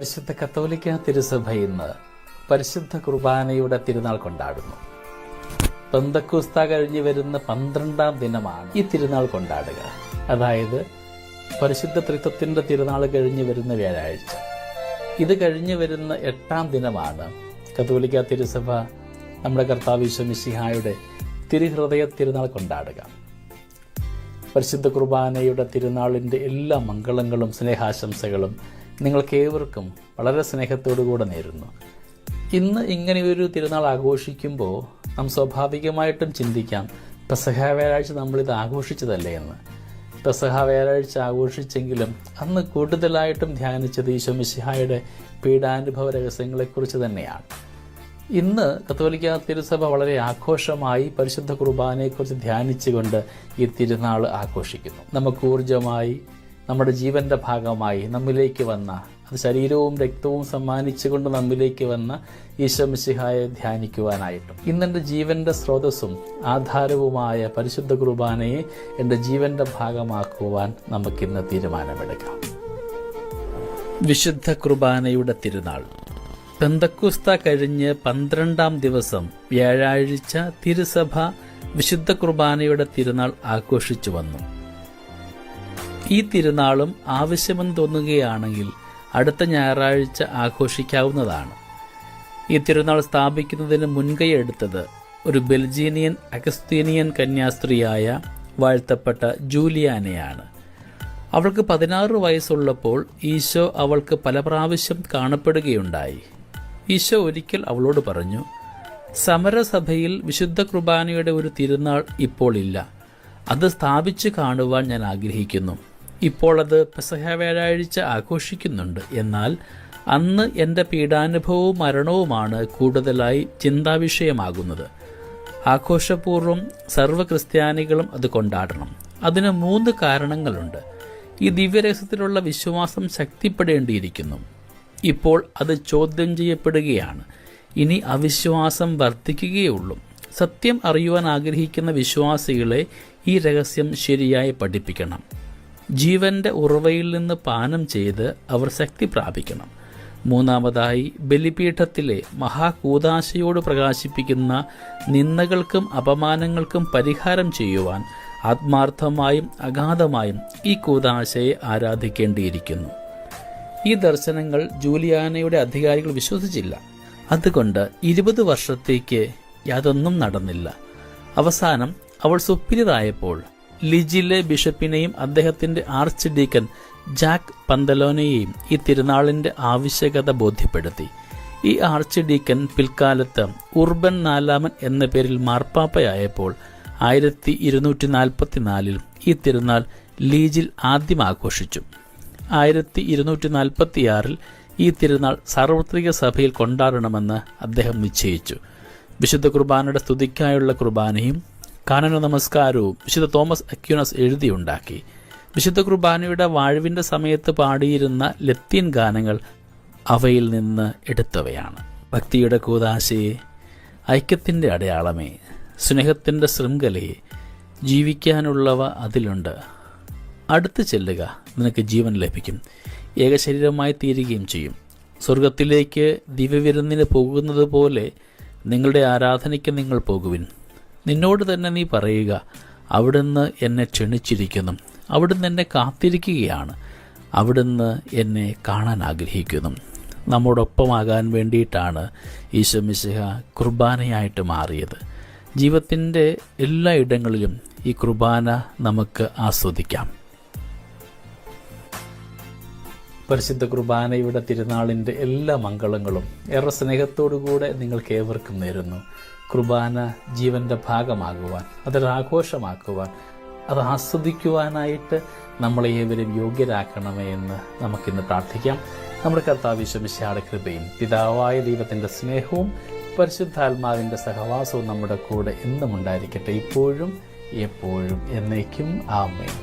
പരിശുദ്ധ കത്തോലിക്ക തിരുസഭ ഇന്ന് പരിശുദ്ധ കുർബാനയുടെ തിരുനാൾ കൊണ്ടാടുന്നു. പെന്തക്കോസ്ത കഴിഞ്ഞ് വരുന്ന 12-ാം ദിനമാണ് ഈ തിരുനാൾ കൊണ്ടാടുക. അതായത് പരിശുദ്ധ ത്രിത്വത്തിന്റെ തിരുനാൾ കഴിഞ്ഞ് വരുന്ന വ്യാഴാഴ്ച. ഇത് കഴിഞ്ഞ് വരുന്ന 8-ാം ദിനമാണ് കത്തോലിക്ക തിരുസഭ നമ്മുടെ കർത്താവ് ഈശോ മിശിഹായുടെ തിരുഹൃദയ തിരുനാൾ കൊണ്ടാടുക. പരിശുദ്ധ കുർബാനയുടെ തിരുനാളിൻ്റെ എല്ലാ മംഗളങ്ങളും സ്നേഹാശംസകളും നിങ്ങൾക്കേവർക്കും വളരെ സ്നേഹത്തോടുകൂടെ നേരുന്നു. ഇന്ന് ഇങ്ങനെയൊരു തിരുനാൾ ആഘോഷിക്കുമ്പോൾ നാം സ്വാഭാവികമായിട്ടും ചിന്തിക്കാം, പെസഹ വ്യാഴാഴ്ച നമ്മളിത് ആഘോഷിച്ചതല്ലേ എന്ന്. പെസഹ വ്യാഴാഴ്ച ആഘോഷിച്ചെങ്കിലും അന്ന് കൂടുതലായിട്ടും ധ്യാനിച്ചത് ഈശോ മിശിഹായുടെ പീഡാനുഭവ രഹസ്യങ്ങളെക്കുറിച്ച് തന്നെയാണ്. ഇന്ന് കത്തോലിക്ക തിരുസഭ വളരെ ആഘോഷമായി പരിശുദ്ധ കുർബാനയെക്കുറിച്ച് ധ്യാനിച്ചുകൊണ്ട് ഈ തിരുനാൾ ആഘോഷിക്കുന്നു. നമുക്ക് ഊർജമായി, നമ്മുടെ ജീവന്റെ ഭാഗമായി നമ്മിലേക്ക് വന്ന, അത് ശരീരവും രക്തവും സമ്മാനിച്ചുകൊണ്ട് നമ്മിലേക്ക് വന്ന ഈശോ മിശിഹായെ ധ്യാനിക്കുവാനായിട്ടും ഇന്നെൻ്റെ ജീവന്റെ സ്രോതസ്സും ആധാരവുമായ പരിശുദ്ധ കുർബാനയെ എൻ്റെ ജീവന്റെ ഭാഗമാക്കുവാൻ നമുക്കിന്ന് തീരുമാനമെടുക്കാം. വിശുദ്ധ കുർബാനയുടെ തിരുനാൾ. പെന്തക്കോസ്ത കഴിഞ്ഞ് 12-ാം ദിവസം വ്യാഴാഴ്ച തിരുസഭ വിശുദ്ധ കുർബാനയുടെ തിരുനാൾ ആഘോഷിച്ചു വന്നു. ഈ തിരുനാളും ആവശ്യമെന്ന് തോന്നുകയാണെങ്കിൽ അടുത്ത ഞായറാഴ്ച ആഘോഷിക്കാവുന്നതാണ്. ഈ തിരുനാൾ സ്ഥാപിക്കുന്നതിന് മുൻകൈ എടുത്തത് ഒരു ബെൽജീനിയൻ അഗസ്തീനിയൻ കന്യാസ്ത്രീയായ വാഴ്ത്തപ്പെട്ട ജൂലിയാനയാണ്. അവൾക്ക് 16 വയസ്സുള്ളപ്പോൾ ഈശോ അവൾക്ക് പല പ്രാവശ്യം കാണപ്പെടുകയുണ്ടായി. ഈശോ ഒരിക്കൽ അവളോട് പറഞ്ഞു, സമരസഭയിൽ വിശുദ്ധ കുർബാനയുടെ ഒരു തിരുനാൾ ഇപ്പോൾ ഇല്ല. അത് സ്ഥാപിച്ചു കാണുവാൻ ഞാൻ ആഗ്രഹിക്കുന്നു. ഇപ്പോൾ അത് പെസഹ വ്യാഴാഴ്ച ആഘോഷിക്കുന്നുണ്ട്. എന്നാൽ അന്ന് എൻ്റെ പീഡാനുഭവവും മരണവുമാണ് കൂടുതലായി ചിന്താവിഷയമാകുന്നത്. ആഘോഷപൂർവ്വം സർവ്വ ക്രിസ്ത്യാനികളും അത് കൊണ്ടാടണം. അതിന് 3 കാരണങ്ങളുണ്ട്. ഈ ദിവ്യരഹസ്യത്തിലുള്ള വിശ്വാസം ശക്തിപ്പെടേണ്ടിയിരിക്കുന്നു. ഇപ്പോൾ അത് ചോദ്യം ചെയ്യപ്പെടുകയാണ്. ഇനി അവിശ്വാസം വർദ്ധിക്കുകയുള്ളൂ. സത്യം അറിയുവാൻ ആഗ്രഹിക്കുന്ന വിശ്വാസികളെ ഈ രഹസ്യം ശരിയായി പഠിപ്പിക്കണം. ജീവന്റെ ഉറവയിൽ നിന്ന് പാനം ചെയ്ത് അവർ ശക്തി പ്രാപിക്കണം. 3-മതായി ബലിപീഠത്തിലെ മഹാകൂദാശയോട് പ്രകാശിപ്പിക്കുന്ന നിന്ദകൾക്കും അപമാനങ്ങൾക്കും പരിഹാരം ചെയ്യുവാൻ ആത്മാർത്ഥമായും അഗാധമായും ഈ കൂദാശയെ ആരാധിക്കേണ്ടിയിരിക്കുന്നു. ഈ ദർശനങ്ങൾ ജൂലിയാനയുടെ അധികാരികൾ വിശ്വസിച്ചില്ല. അതുകൊണ്ട് 20 വർഷത്തേക്ക് യാതൊന്നും നടന്നില്ല. അവസാനം അവൾ സുപ്പീരിയറായപ്പോൾ ലിജിലെ ബിഷപ്പിനെയും അദ്ദേഹത്തിന്റെ ആർച്ച് ഡീക്കൻ ജാക്ക് പന്തലോനെയും ഈ തിരുനാളിന്റെ ആവശ്യകത ബോധ്യപ്പെടുത്തി. ഈ ആർച്ച് ഡീക്കൻ പിൽക്കാലത്ത് ഉർബൻ 4 എന്ന പേരിൽ മാർപ്പാപ്പയായപ്പോൾ 1244 ഈ തിരുനാൾ ലീജിൽ ആദ്യം ആഘോഷിച്ചു. 1246 ഈ തിരുനാൾ സാർവത്രിക സഭയിൽ കൊണ്ടാടണമെന്ന് അദ്ദേഹം നിശ്ചയിച്ചു. വിശുദ്ധ കുർബാനയുടെ സ്തുതിക്കായുള്ള കുർബാനയും കാനന നമസ്കാരവും വിശുദ്ധ തോമസ് അക്യൂനസ് എഴുതിയുണ്ടാക്കി. വിശുദ്ധ കുർബാനയുടെ വാഴ്വിന്റെ സമയത്ത് പാടിയിരുന്ന ലത്തീൻ ഗാനങ്ങൾ അവയിൽ നിന്ന് എടുത്തവയാണ്. ഭക്തിയുടെ കൂദാശയെ, ഐക്യത്തിന്റെ അടയാളമേ, സ്നേഹത്തിന്റെ ശൃംഖലയെ, ജീവിക്കാനുള്ളവ അതിലുണ്ട്. അടുത്ത് ചെല്ലുക, നിനക്ക് ജീവൻ ലഭിക്കും. ഏകശരീരമായി തീരുകയും ചെയ്യും. സ്വർഗത്തിലേക്ക് ദിവ്യവിരുന്നിന് പോകുന്നത് പോലെ നിങ്ങളുടെ ആരാധനയ്ക്ക് നിങ്ങൾ പോകുവിൻ. നിന്നോട് തന്നെ നീ പറയുക, അവിടുന്ന് എന്നെ ക്ഷണിച്ചിരിക്കുന്നു, അവിടുന്ന് എന്നെ കാത്തിരിക്കുകയാണ്, അവിടുന്ന് എന്നെ കാണാൻ ആഗ്രഹിക്കുന്നു. നമ്മോടൊപ്പമാകാൻ വേണ്ടിയിട്ടാണ് ഈശോ മിശിഹ കുർബാനയായിട്ട് മാറിയത്. ജീവിതത്തിൻ്റെ എല്ലാ ഇടങ്ങളിലും ഈ കുർബാന നമുക്ക് ആസ്വദിക്കാം. പരിശുദ്ധ കുർബാനയുടെ തിരുനാളിൻ്റെ എല്ലാ മംഗളങ്ങളും ഏറെ സ്നേഹത്തോടുകൂടെ നിങ്ങൾക്ക് ഏവർക്കും നേരുന്നു. കുർബാന ജീവന്റെ ഭാഗമാകുവാൻ, അതൊരാഘോഷമാക്കുവാൻ, അത് ആസ്വദിക്കുവാനായിട്ട് നമ്മളെ ഏവരും യോഗ്യരാക്കണമേ എന്ന് നമുക്കിന്ന് പ്രാർത്ഥിക്കാം. നമ്മുടെ കർത്താവ് ഈശോ മിശിഹായുടെ കൃപയും പിതാവായ ദൈവത്തിൻ്റെ സ്നേഹവും പരിശുദ്ധാത്മാവിൻ്റെ സഹവാസവും നമ്മുടെ കൂടെ എന്നും ഉണ്ടായിരിക്കട്ടെ, ഇപ്പോഴും എപ്പോഴും എന്നേക്കും. ആമേൻ.